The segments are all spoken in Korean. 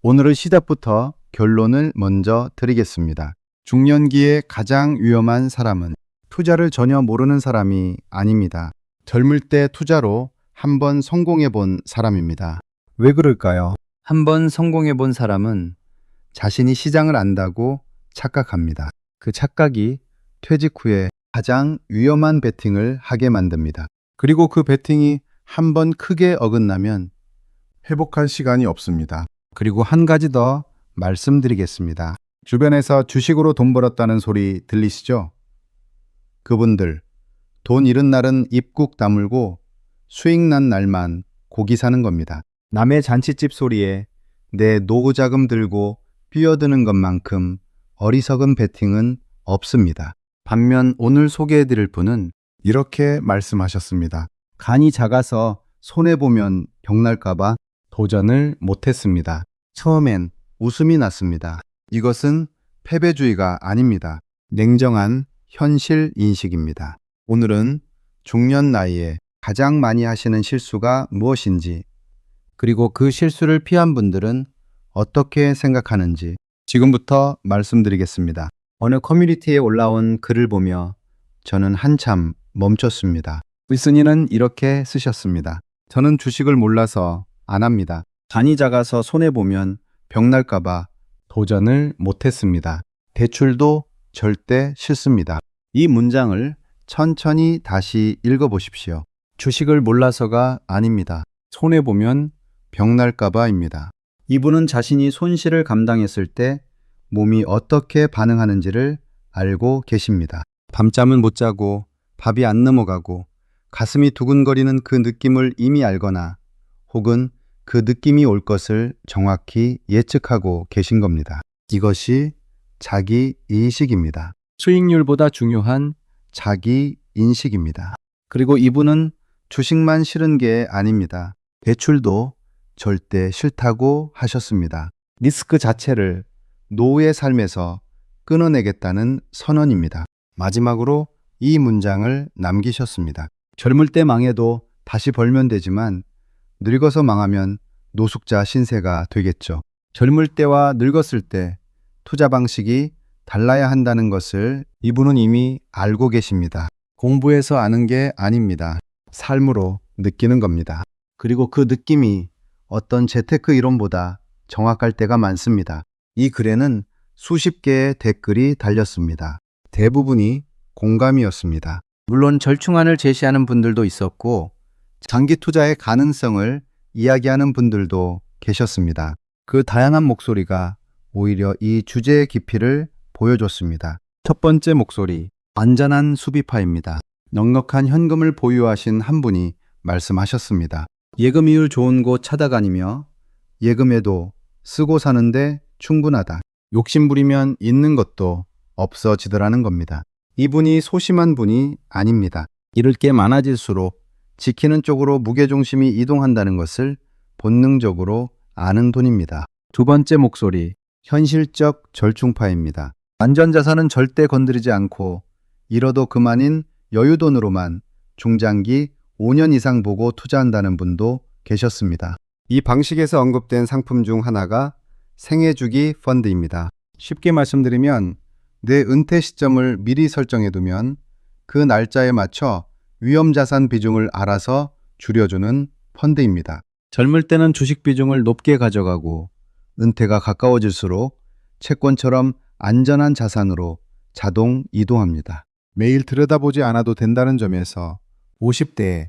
오늘은 시작부터 결론을 먼저 드리겠습니다. 중년기에 가장 위험한 사람은 투자를 전혀 모르는 사람이 아닙니다. 젊을 때 투자로 한번 성공해 본 사람입니다. 왜 그럴까요? 한번 성공해 본 사람은 자신이 시장을 안다고 착각합니다. 그 착각이 퇴직 후에 가장 위험한 베팅을 하게 만듭니다. 그리고 그 베팅이 한번 크게 어긋나면 회복할 시간이 없습니다. 그리고 한 가지 더 말씀드리겠습니다. 주변에서 주식으로 돈 벌었다는 소리 들리시죠? 그분들 돈 잃은 날은 입국 다물고 수익 난 날만 고기 사는 겁니다. 남의 잔치집 소리에 내 노후 자금 들고 뛰어드는 것만큼 어리석은 베팅은 없습니다. 반면 오늘 소개해드릴 분은 이렇게 말씀하셨습니다. 간이 작아서 손해보면 병날까봐 도전을 못했습니다. 처음엔 웃음이 났습니다. 이것은 패배주의가 아닙니다. 냉정한 현실 인식입니다. 오늘은 중년 나이에 가장 많이 하시는 실수가 무엇인지, 그리고 그 실수를 피한 분들은 어떻게 생각하는지 지금부터 말씀드리겠습니다. 어느 커뮤니티에 올라온 글을 보며 저는 한참 멈췄습니다. 윌슨이는 이렇게 쓰셨습니다. 저는 주식을 몰라서 안 합니다. 간이 작아서 손해보면 병날까봐 도전을 못했습니다. 대출도 절대 싫습니다. 이 문장을 천천히 다시 읽어보십시오. 주식을 몰라서가 아닙니다. 손해보면 병날까봐입니다. 이분은 자신이 손실을 감당했을 때 몸이 어떻게 반응하는지를 알고 계십니다. 밤잠은 못 자고 밥이 안 넘어가고 가슴이 두근거리는 그 느낌을 이미 알거나 혹은 그 느낌이 올 것을 정확히 예측하고 계신 겁니다. 이것이 자기 인식입니다. 수익률보다 중요한 자기 인식입니다. 그리고 이분은 주식만 싫은 게 아닙니다. 대출도 절대 싫다고 하셨습니다. 리스크 자체를 노후의 삶에서 끊어내겠다는 선언입니다. 마지막으로 이 문장을 남기셨습니다. 젊을 때 망해도 다시 벌면 되지만 늙어서 망하면 노숙자 신세가 되겠죠. 젊을 때와 늙었을 때 투자 방식이 달라야 한다는 것을 이분은 이미 알고 계십니다. 공부해서 아는 게 아닙니다. 삶으로 느끼는 겁니다. 그리고 그 느낌이 어떤 재테크 이론보다 정확할 때가 많습니다. 이 글에는 수십 개의 댓글이 달렸습니다. 대부분이 공감이었습니다. 물론 절충안을 제시하는 분들도 있었고 장기 투자의 가능성을 이야기하는 분들도 계셨습니다. 그 다양한 목소리가 오히려 이 주제의 깊이를 보여줬습니다. 첫 번째 목소리, 안전한 수비파입니다. 넉넉한 현금을 보유하신 한 분이 말씀하셨습니다. 예금이율 좋은 곳 찾아다니며 예금에도 쓰고 사는데 충분하다. 욕심부리면 있는 것도 없어지더라는 겁니다. 이분이 소심한 분이 아닙니다. 잃을 게 많아질수록 지키는 쪽으로 무게중심이 이동한다는 것을 본능적으로 아는 분입니다. 두 번째 목소리, 현실적 절충파입니다. 안전자산은 절대 건드리지 않고 잃어도 그만인 여유돈으로만 중장기 5년 이상 보고 투자한다는 분도 계셨습니다. 이 방식에서 언급된 상품 중 하나가 생애주기 펀드입니다. 쉽게 말씀드리면 내 은퇴 시점을 미리 설정해두면 그 날짜에 맞춰 위험자산 비중을 알아서 줄여주는 펀드입니다. 젊을 때는 주식 비중을 높게 가져가고 은퇴가 가까워질수록 채권처럼 안전한 자산으로 자동 이동합니다. 매일 들여다보지 않아도 된다는 점에서 50대에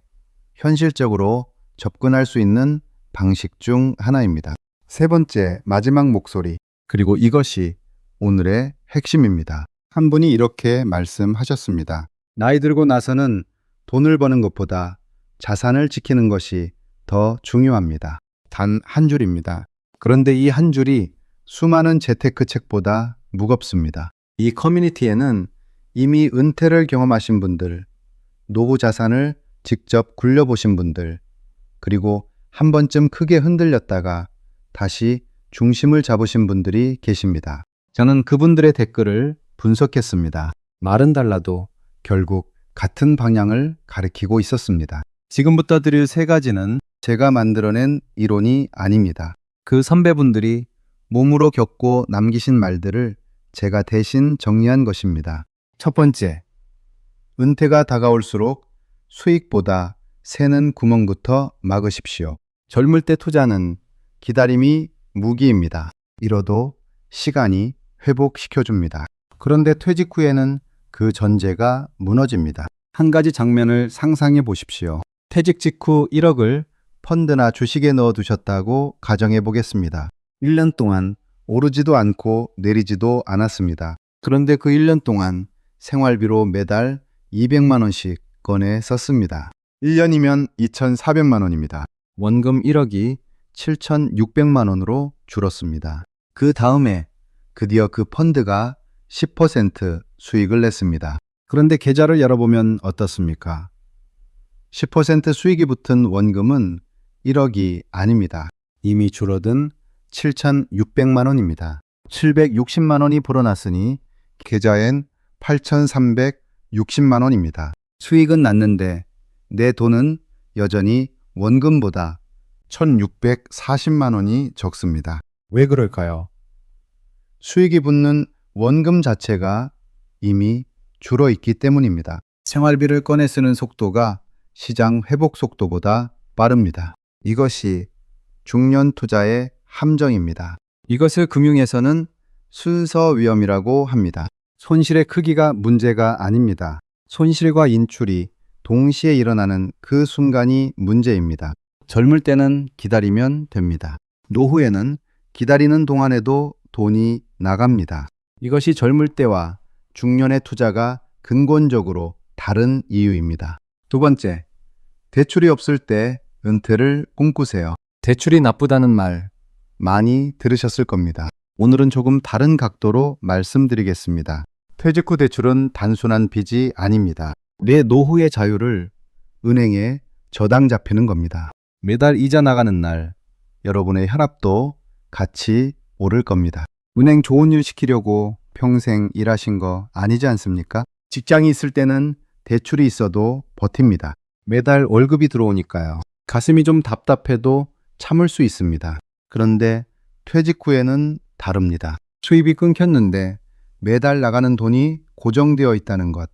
현실적으로 접근할 수 있는 방식 중 하나입니다. 세 번째, 마지막 목소리, 그리고 이것이 오늘의 핵심입니다. 한 분이 이렇게 말씀하셨습니다. 나이 들고 나서는 돈을 버는 것보다 자산을 지키는 것이 더 중요합니다. 단 한 줄입니다. 그런데 이 한 줄이 수많은 재테크 책보다 무겁습니다. 이 커뮤니티에는 이미 은퇴를 경험하신 분들, 노후 자산을 직접 굴려보신 분들, 그리고 한 번쯤 크게 흔들렸다가 다시 중심을 잡으신 분들이 계십니다. 저는 그분들의 댓글을 분석했습니다. 말은 달라도 결국 같은 방향을 가리키고 있었습니다. 지금부터 드릴 세 가지는 제가 만들어낸 이론이 아닙니다. 그 선배분들이 몸으로 겪고 남기신 말들을 제가 대신 정리한 것입니다. 첫 번째, 은퇴가 다가올수록 수익보다 새는 구멍부터 막으십시오. 젊을 때 투자는 기다림이 무기입니다. 잃어도 시간이 회복시켜줍니다. 그런데 퇴직 후에는 그 전제가 무너집니다. 한 가지 장면을 상상해 보십시오. 퇴직 직후 1억을 펀드나 주식에 넣어두셨다고 가정해 보겠습니다. 1년 동안 오르지도 않고 내리지도 않았습니다. 그런데 그 1년 동안 생활비로 매달 200만 원씩 꺼내 썼습니다. 1년이면 2,400만 원입니다. 원금 1억이 7,600만 원으로 줄었습니다. 그 다음에 드디어 그 펀드가 10% 수익을 냈습니다. 그런데 계좌를 열어보면 어떻습니까? 10% 수익이 붙은 원금은 1억이 아닙니다. 이미 줄어든 7,600만 원입니다. 760만 원이 불어났으니 계좌엔 8,360만 원입니다. 수익은 났는데 내 돈은 여전히 원금보다 1,640만 원이 적습니다. 왜 그럴까요? 수익이 붙는 원금 자체가 이미 줄어 있기 때문입니다. 생활비를 꺼내 쓰는 속도가 시장 회복 속도보다 빠릅니다. 이것이 중년 투자의 함정입니다. 이것을 금융에서는 순서 위험이라고 합니다. 손실의 크기가 문제가 아닙니다. 손실과 인출이 동시에 일어나는 그 순간이 문제입니다. 젊을 때는 기다리면 됩니다. 노후에는 기다리는 동안에도 돈이 나갑니다. 이것이 젊을 때와 중년의 투자가 근본적으로 다른 이유입니다. 두 번째, 대출이 없을 때 은퇴를 꿈꾸세요. 대출이 나쁘다는 말 많이 들으셨을 겁니다. 오늘은 조금 다른 각도로 말씀드리겠습니다. 퇴직 후 대출은 단순한 빚이 아닙니다. 내 노후의 자유를 은행에 저당 잡히는 겁니다. 매달 이자 나가는 날 여러분의 혈압도 같이 오를 겁니다. 은행 좋은 일 시키려고 평생 일하신 거 아니지 않습니까? 직장이 있을 때는 대출이 있어도 버팁니다. 매달 월급이 들어오니까요. 가슴이 좀 답답해도 참을 수 있습니다. 그런데 퇴직 후에는 다릅니다. 수입이 끊겼는데 매달 나가는 돈이 고정되어 있다는 것.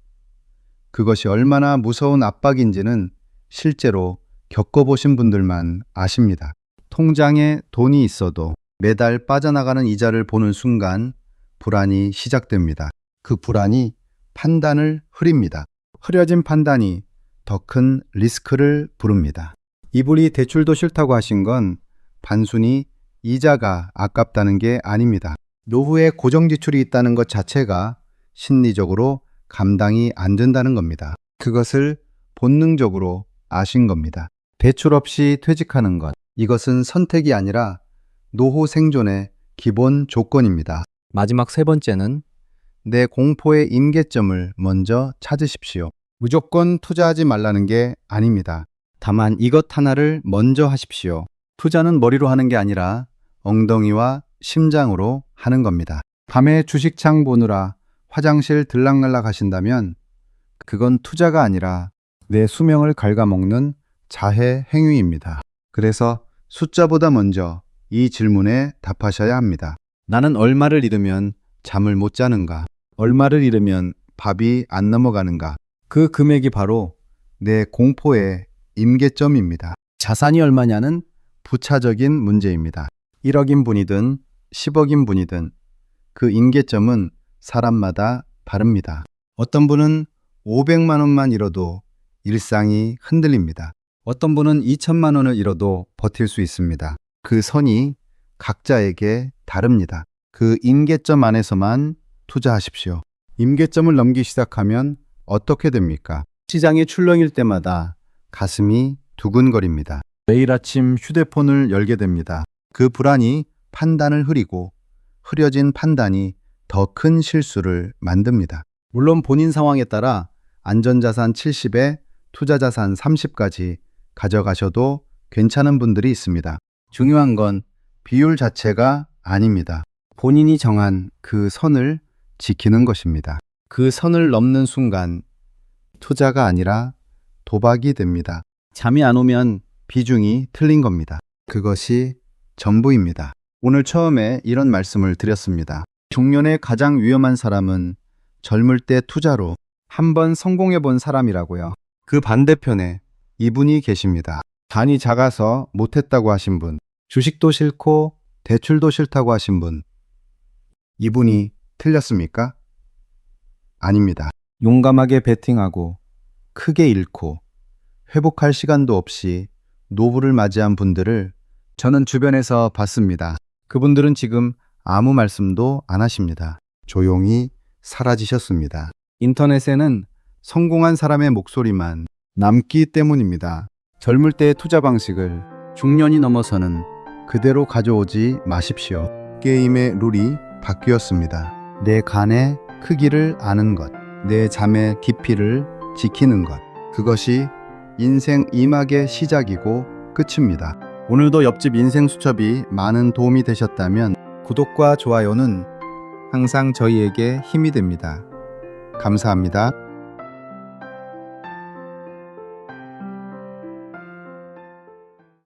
그것이 얼마나 무서운 압박인지는 실제로 겪어보신 분들만 아십니다. 통장에 돈이 있어도 매달 빠져나가는 이자를 보는 순간 불안이 시작됩니다. 그 불안이 판단을 흐립니다. 흐려진 판단이 더 큰 리스크를 부릅니다. 이분이 대출도 싫다고 하신 건 단순히 이자가 아깝다는 게 아닙니다. 노후에 고정지출이 있다는 것 자체가 심리적으로 감당이 안 된다는 겁니다. 그것을 본능적으로 아신 겁니다. 대출 없이 퇴직하는 것, 이것은 선택이 아니라 노후 생존의 기본 조건입니다. 마지막 세 번째는 내 공포의 임계점을 먼저 찾으십시오. 무조건 투자하지 말라는 게 아닙니다. 다만 이것 하나를 먼저 하십시오. 투자는 머리로 하는 게 아니라 엉덩이와 심장으로 하는 겁니다. 밤에 주식창 보느라 화장실 들락날락 하신다면 그건 투자가 아니라 내 수명을 갉아먹는 자해 행위입니다. 그래서 숫자보다 먼저 이 질문에 답하셔야 합니다. 나는 얼마를 잃으면 잠을 못 자는가? 얼마를 잃으면 밥이 안 넘어가는가? 그 금액이 바로 내 공포의 임계점입니다. 자산이 얼마냐는 부차적인 문제입니다. 1억인 분이든 10억인 분이든 그 임계점은 사람마다 다릅니다. 어떤 분은 500만 원만 잃어도 일상이 흔들립니다. 어떤 분은 2천만 원을 잃어도 버틸 수 있습니다. 그 선이 각자에게 다릅니다. 그 임계점 안에서만 투자하십시오. 임계점을 넘기 시작하면 어떻게 됩니까? 시장이 출렁일 때마다 가슴이 두근거립니다. 매일 아침 휴대폰을 열게 됩니다. 그 불안이 판단을 흐리고 흐려진 판단이 더 큰 실수를 만듭니다. 물론 본인 상황에 따라 안전자산 70에 투자자산 30까지 가져가셔도 괜찮은 분들이 있습니다. 중요한 건 비율 자체가 아닙니다. 본인이 정한 그 선을 지키는 것입니다. 그 선을 넘는 순간 투자가 아니라 도박이 됩니다. 잠이 안 오면 비중이 틀린 겁니다. 그것이 전부입니다. 오늘 처음에 이런 말씀을 드렸습니다. 중년의 가장 위험한 사람은 젊을 때 투자로 한번 성공해 본 사람이라고요. 그 반대편에 이분이 계십니다. 단이 작아서 못했다고 하신 분, 주식도 싫고 대출도 싫다고 하신 분. 이분이 틀렸습니까? 아닙니다. 용감하게 베팅하고 크게 잃고 회복할 시간도 없이 노후를 맞이한 분들을 저는 주변에서 봤습니다. 그분들은 지금 아무 말씀도 안 하십니다. 조용히 사라지셨습니다. 인터넷에는 성공한 사람의 목소리만 남기 때문입니다. 젊을 때의 투자 방식을 중년이 넘어서는 그대로 가져오지 마십시오. 게임의 룰이 바뀌었습니다. 내 간의 크기를 아는 것, 내 잠의 깊이를 지키는 것, 그것이 인생 2막의 시작이고 끝입니다. 오늘도 옆집 인생 수첩이 많은 도움이 되셨다면 구독과 좋아요는 항상 저희에게 힘이 됩니다. 감사합니다.